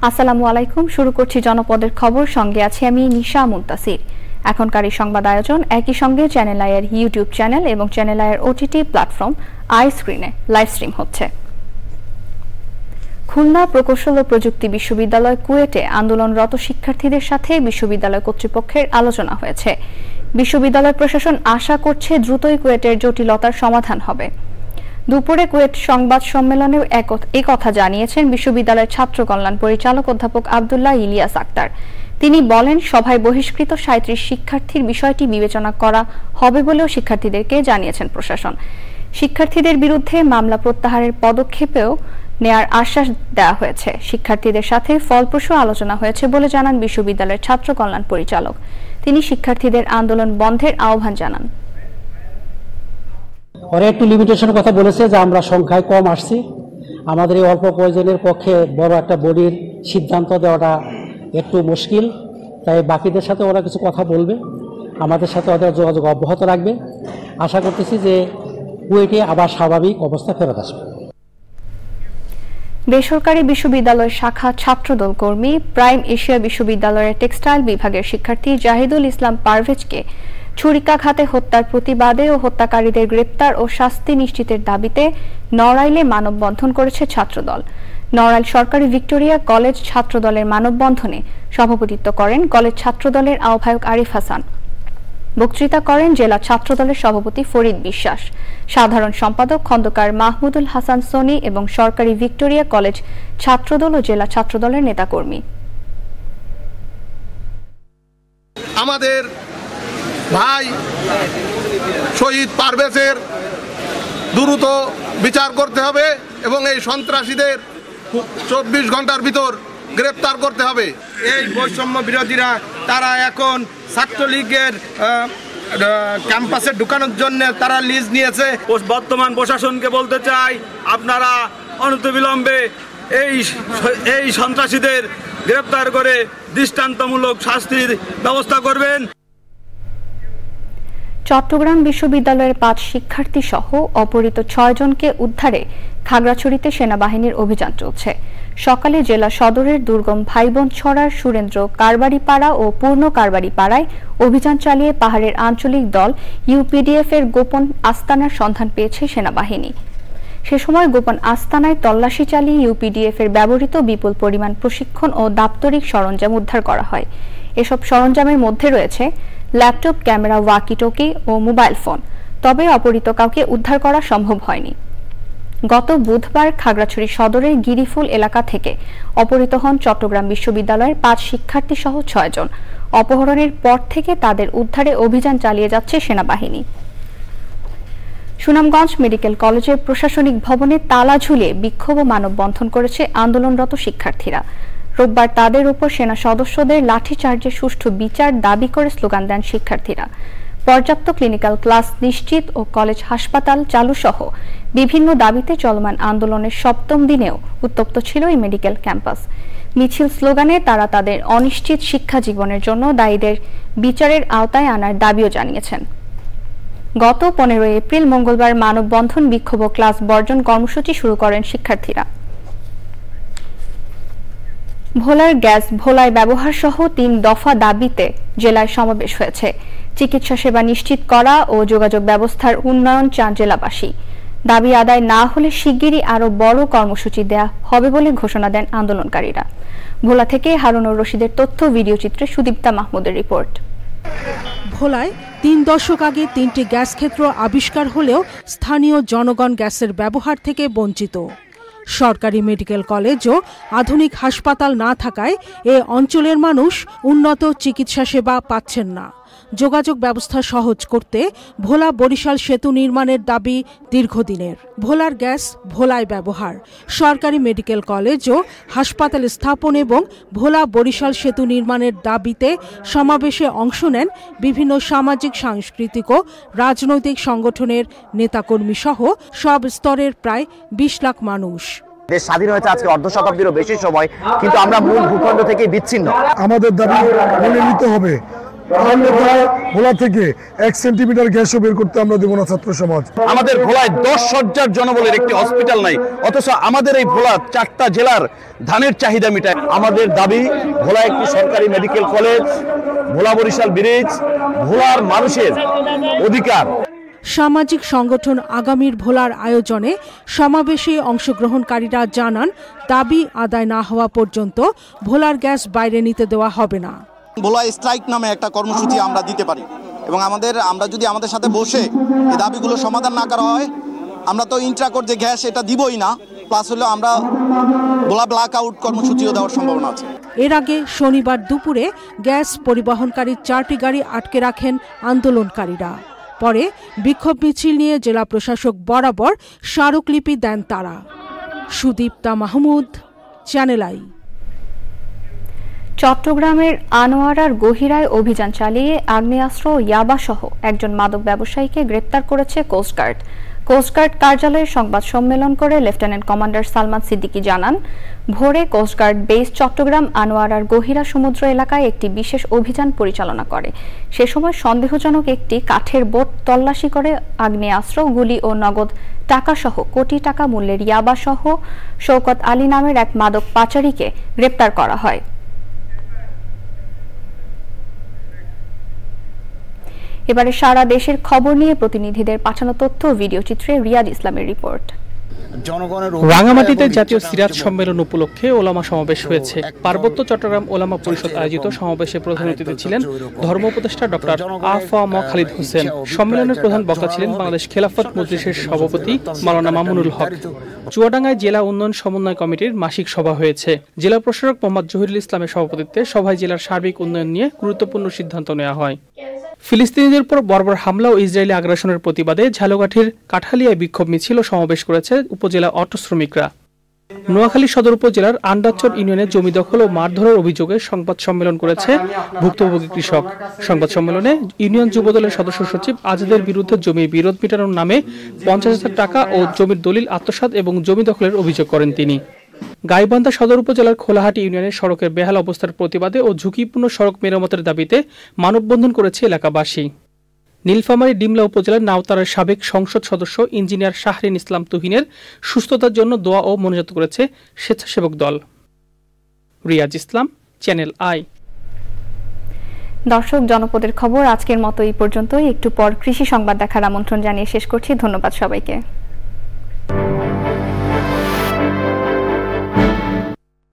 আসসালামু আলাইকুম। শুরু করছি জনপদের খবর, সঙ্গে আছি আমি নিশা মুন্তাসির। এখনকার এই সংবাদ আয়োজন একই সঙ্গে চ্যানেল আইয়ের ইউটিউব চ্যানেল এবং চ্যানেল আইয়ের ওটিটি প্ল্যাটফর্ম আই স্ক্রিনে লাইভ স্ট্রিম হচ্ছে। খুলনা প্রকৌশল ও প্রযুক্তি বিশ্ববিদ্যালয় কুয়েটে আন্দোলনরত শিক্ষার্থীদের সাথে বিশ্ববিদ্যালয় কর্তৃপক্ষের আলোচনা হয়েছে। বিশ্ববিদ্যালয় প্রশাসন আশা করছে দ্রুতই কুয়েটের জটিলতার সমাধান হবে। দুপুরে কুয়েট সংবাদ সম্মেলনে এই কথা জানিয়েছেন বিশ্ববিদ্যালয়ের ছাত্র কল্যাণ পরিচালক অধ্যাপক আব্দুল্লাহ ইলিয়াস আক্তার। তিনি বলেন, সভায় বহিষ্কৃত ৩৭ শিক্ষার্থীর বিষয়টি বিবেচনা করা হবে বলেও শিক্ষার্থীদেরকে জানিয়েছেন প্রশাসন। শিক্ষার্থীদের বিরুদ্ধে মামলা প্রত্যাহারের পদক্ষেপেও নেয়ার আশ্বাস দেওয়া হয়েছে। শিক্ষার্থীদের সাথে ফলপ্রসূ আলোচনা হয়েছে বলে জানান বিশ্ববিদ্যালয়ের ছাত্র কল্যাণ পরিচালক। তিনি শিক্ষার্থীদের আন্দোলন বন্ধের আহ্বান জানান। ওরা একটু লিমিটেশনের কথা বলেছে যে আমরা সংখ্যায় কম আসছি, আমাদের এই অল্প কয়েকজনের পক্ষে বড় একটা বডির সিদ্ধান্ত দেওয়াটা একটু মুশকিল, তাই বাকিদের সাথে ওরা কিছু কথা বলবে, আমাদের সাথে ওদের যোগাযোগ অব্যাহত রাখবে। আশা করতেছি যে কুয়েটে আবার স্বাভাবিক অবস্থা ফেরত আসবে। বেসরকারি বিশ্ববিদ্যালয় শাখা ছাত্রদল কর্মী প্রাইম এশিয়া বিশ্ববিদ্যালয়ের টেক্সটাইল বিভাগের শিক্ষার্থী জাহিদুল ইসলাম পারভেজকে ছুরিকাঘাতে হত্যার প্রতিবাদে ও হত্যাকারীদের গ্রেপ্তার ও শাস্তি নিশ্চিতের দাবিতে নড়াইলে মানববন্ধন করেছে ছাত্রদল। নড়াইল সরকারি ভিক্টোরিয়া কলেজ ছাত্রদলের মানববন্ধনে সভাপতিত্ব করেন কলেজ ছাত্রদলের আহ্বায়ক আরিফ হাসান। বক্তৃতা করেন জেলা ছাত্রদলের সভাপতি ফরিদ বিশ্বাস, সাধারণ সম্পাদক খন্দকার মাহমুদুল হাসান সনি এবং সরকারি ভিক্টোরিয়া কলেজ ছাত্রদল ও জেলা ছাত্রদলের নেতাকর্মী। আমাদের ভাই শহীদ পারভেজের দ্রুত বিচার করতে হবে এবং এই সন্ত্রাসীদের ২৪ ঘন্টার ভিতর গ্রেপ্তার করতে হবে। এই বৈষম্য বিরোধীরা তারা এখন ছাত্রলীগের ক্যাম্পাসে ঢুকানোর জন্য তারা লিজ নিয়েছে। বর্তমান প্রশাসনকে বলতে চাই, আপনারা অনতিবিলম্বে এই সন্ত্রাসীদের গ্রেপ্তার করে দৃষ্টান্তমূলক শাস্তির ব্যবস্থা করবেন। চট্টগ্রাম বিশ্ববিদ্যালয়ের ৫ শিক্ষার্থী সহ অপহৃত ৬ জনকে উদ্ধারে খাগড়াছড়িতে সেনাবাহিনীর অভিযান চলছে। সকালে জেলা সদরের দুর্গম ভাইবোন ছড়ার সুরেন্দ্র কারবারিপাড়া ও পূর্ণ কারবারিপাড়ায় অভিযান চালিয়ে পাহাড়ের আঞ্চলিক দল ইউপিডিএফ এর গোপন আস্তানার সন্ধান পেয়েছে সেনাবাহিনী। সে সময় গোপন আস্তানায় তল্লাশি চালিয়ে ইউপিডিএফ এর ব্যবহৃত বিপুল পরিমাণ প্রশিক্ষণ ও দাপ্তরিক সরঞ্জাম উদ্ধার করা হয়। এসব সরঞ্জামের মধ্যে রয়েছে ল্যাপটপ, ক্যামেরা, ওয়াকিটকি ও মোবাইল ফোন। তবে অপহৃত কাউকে উদ্ধার করা সম্ভব হয়নি। গত বুধবার খাগড়াছড়ি সদরের গিরিফুল এলাকা থেকে অপহৃত হন চট্টগ্রাম বিশ্ববিদ্যালয়ের ৫ শিক্ষার্থী সহ ৬ জন। অপহরণের পর থেকে তাদের উদ্ধারে অভিযান চালিয়ে যাচ্ছে সেনাবাহিনী। সুনামগঞ্জ মেডিকেল কলেজের প্রশাসনিক ভবনে তালা ঝুলিয়ে বিক্ষোভ ও মানববন্ধন করেছে আন্দোলনরত শিক্ষার্থীরা। রোববার তাদের উপর সেনা সদস্যদের লাঠিচার্জের সুষ্ঠু বিচার দাবি করে স্লোগান দেন শিক্ষার্থীরা। পর্যাপ্ত ক্লিনিক্যাল ক্লাস নিশ্চিত ও কলেজ হাসপাতাল চালু সহ বিভিন্ন দাবিতে চলমান আন্দোলনের ৭ম দিনেও উত্তপ্ত ছিল এই মেডিকেল ক্যাম্পাস। মিছিল স্লোগানে তারা তাদের অনিশ্চিত শিক্ষা জীবনের জন্য দায়ীদের বিচারের আওতায় আনার দাবিও জানিয়েছেন। গত ১৫ এপ্রিল মঙ্গলবার মানববন্ধন, বিক্ষোভ ও ক্লাস বর্জন কর্মসূচি শুরু করেন শিক্ষার্থীরা। ভোলার গ্যাস ভোলায় ব্যবহার সহ ৩ দফা দাবিতে জেলায় সমাবেশ হয়েছে। চিকিৎসা সেবা নিশ্চিত করা ও যোগাযোগ ব্যবস্থার উন্নয়ন চান জেলাবাসী। দাবি আদায় না হলে শিগগিরই আরো বড় কর্মসূচি দেয়া হবে বলে ঘোষণা দেন আন্দোলনকারীরা। ভোলা থেকে হারুনুর রশিদের তথ্য, ভিডিও চিত্রে সুদীপ্তা মাহমুদের রিপোর্ট। ভোলায় ৩ দশক আগে ৩টি গ্যাস ক্ষেত্র আবিষ্কার হলেও স্থানীয় জনগণ গ্যাসের ব্যবহার থেকে বঞ্চিত। সরকারি মেডিকেল কলেজ ও আধুনিক হাসপাতাল না থাকায় এ অঞ্চলের মানুষ উন্নত চিকিৎসা সেবা পাচ্ছেন না। যোগাযোগ ব্যবস্থা সহজ করতে ভোলা বরিশাল সেতু নির্মাণের দাবি দীর্ঘদিনের। ভোলার গ্যাস ভোলায় ব্যবহার, সরকারি মেডিকেল কলেজ ও হাসপাতাল স্থাপন এবং ভোলা বরিশাল সেতু নির্মাণের দাবিতে সমাবেশে অংশ নেন বিভিন্ন সামাজিক, সাংস্কৃতিক ও রাজনৈতিক সংগঠনের নেতাকর্মী সহ সব স্তরের প্রায় ২০ লাখ মানুষ। দেশ স্বাধীন হয়েছে আজকে অর্ধ শতাব্দীরও বেশি সময়, কিন্তু আমরা মূল ভূখণ্ড থেকে বিচ্ছিন্ন। আমাদের দাবি মেনে নিতে হবে। ভোলা থেকে 1 সেন্টিমিটার গ্যাসও বের করতে আমরা দেব না ছাত্র সমাজ। আমাদের ভোলায় 10 শয্যার জনবলের একটি হসপিটাল নাই, অথচ আমাদের এই ভোলা 4টা জেলার ধানের চাহিদা মেটায়। আমাদের দাবি ভোলা একটি সরকারি মেডিকেল কলেজ, ভোলা বরিশাল ব্রিজ, ভোলার মানুষের অধিকার। সামাজিক সংগঠন আগামীর ভোলার আয়োজনে সমাবেশে অংশগ্রহণকারীরা জানান, দাবি আদায় না হওয়া পর্যন্ত ভোলার গ্যাস বাইরে নিতে দেওয়া হবে না। ভোলা স্ট্রাইক নামে একটা কর্মসূচি আমরা দিতে পারি এবং আমরা যদি আমাদের সাথে বসে এই দাবিগুলো সমাধান না করা হয়, আমরা তো ইন্ট্রাকোর্ট যে গ্যাস এটা দিবই না, প্লাস হলো আমরা ভোলা ব্ল্যাক আউট কর্মসূচিও দেওয়ার সম্ভাবনা আছে। এর আগে শনিবার দুপুরে গ্যাস পরিবহনকারী 4টি গাড়ি আটকে রাখেন আন্দোলনকারীরা। পরে বিক্ষোভ মিছিল নিয়ে জেলা প্রশাসক বরাবর স্মারকলিপি দেন তারা। Sudipta Mahmud, channel I. চট্টগ্রামের আনোয়ারার গহিরায় অভিযান চালিয়ে আগ্নেয়াস্ত্র ও ইয়াবাসহ একজন মাদক ব্যবসায়ীকে গ্রেপ্তার করেছে কোস্টগার্ড। কোস্টগার্ড কার্যালয়ে সংবাদ সম্মেলন করে লেফটেন্যান্ট কমান্ডার সালমান সিদ্দিকী জানান, ভোরে কোস্টগার্ড বেস চট্টগ্রাম আনোয়ারার গহিরা সমুদ্র এলাকায় একটি বিশেষ অভিযান পরিচালনা করে। সে সময় সন্দেহজনক একটি কাঠের বোট তল্লাশি করে আগ্নেয়াস্ত্র, গুলি ও নগদ টাকাসহ কোটি টাকা মূল্যের ইয়াবাসহ শওকত আলী নামের এক মাদক পাচারীকে গ্রেপ্তার করা হয়। এবারে সারা দেশের খবর নিয়ে প্রতিনিধিদের পাঠানো তথ্য ও ভিডিও চিত্রে রিয়াদ ইসলামের রিপোর্ট। রাঙামাটিতে জাতীয় সিরাত সম্মেলন উপলক্ষে ওলামা সমাবেশ হয়েছে। পার্বত্য চট্টগ্রাম ওলামা পরিষদ আয়োজিত সমাবেশে প্রধান অতিথি ছিলেন ধর্ম উপদেষ্টা ডক্টর আ.ফ.ম. খালিদ হোসেন। সম্মেলনের প্রধান বক্তা ছিলেন বাংলাদেশ খেলাফত মজলিসের সভাপতি মাওলানা মামুনুল হক। চুয়াডাঙ্গায় জেলা উন্নয়ন সমন্বয় কমিটির মাসিক সভা হয়েছে। জেলা প্রশাসক মোহাম্মদ জহিরুল ইসলামের সভাপতিত্বে সভায় জেলার সার্বিক উন্নয়ন নিয়ে গুরুত্বপূর্ণ সিদ্ধান্ত নেওয়া হয়। ফিলিস্তিনিদের উপর বর্বর হামলা ও ইসরায়েলি আগ্রাসনের প্রতিবাদে ঝালকাঠির কাঠালিয়ায় বিক্ষোভ মিছিল ও সমাবেশ করেছে উপজেলা অটো শ্রমিকরা। নোয়াখালী সদর উপজেলার আন্ডারচর ইউনিয়নে জমি দখল ও মারধরের অভিযোগে সংবাদ সম্মেলন করেছে ভুক্তভোগী কৃষক। সংবাদ সম্মেলনে ইউনিয়ন যুবদলের সদস্য সচিব আজাদের বিরুদ্ধে জমির বিরোধ মেটানোর নামে 50,000 টাকা ও জমির দলিল আত্মসাৎ এবং জমি দখলের অভিযোগ করেন তিনি। গাইবান্ধা সদর উপজেলার খোলাহাটি ইউনিয়নের সড়কের বেহাল অবস্থার প্রতিবাদে ও ঝুঁকিপূর্ণ সড়ক মেরামতের দাবিতে মানববন্ধন করেছে এলাকাবাসী। নীলফামারী ডিমলা উপজেলার নাওতারার সাবেক সংসদ সদস্য ইঞ্জিনিয়ার শাহরিন ইসলাম তুহিনের সুস্থতার জন্য দোয়া ও মোনাজাত করেছে স্বেচ্ছাসেবক দল। রিয়াজ ইসলাম, চ্যানেল আই। দর্শক, জনপদের খবর আজকের মতো এই পর্যন্তই। একটু পর কৃষি সংবাদ দেখার আমন্ত্রণ জানিয়ে শেষ করছি। ধন্যবাদ সবাইকে।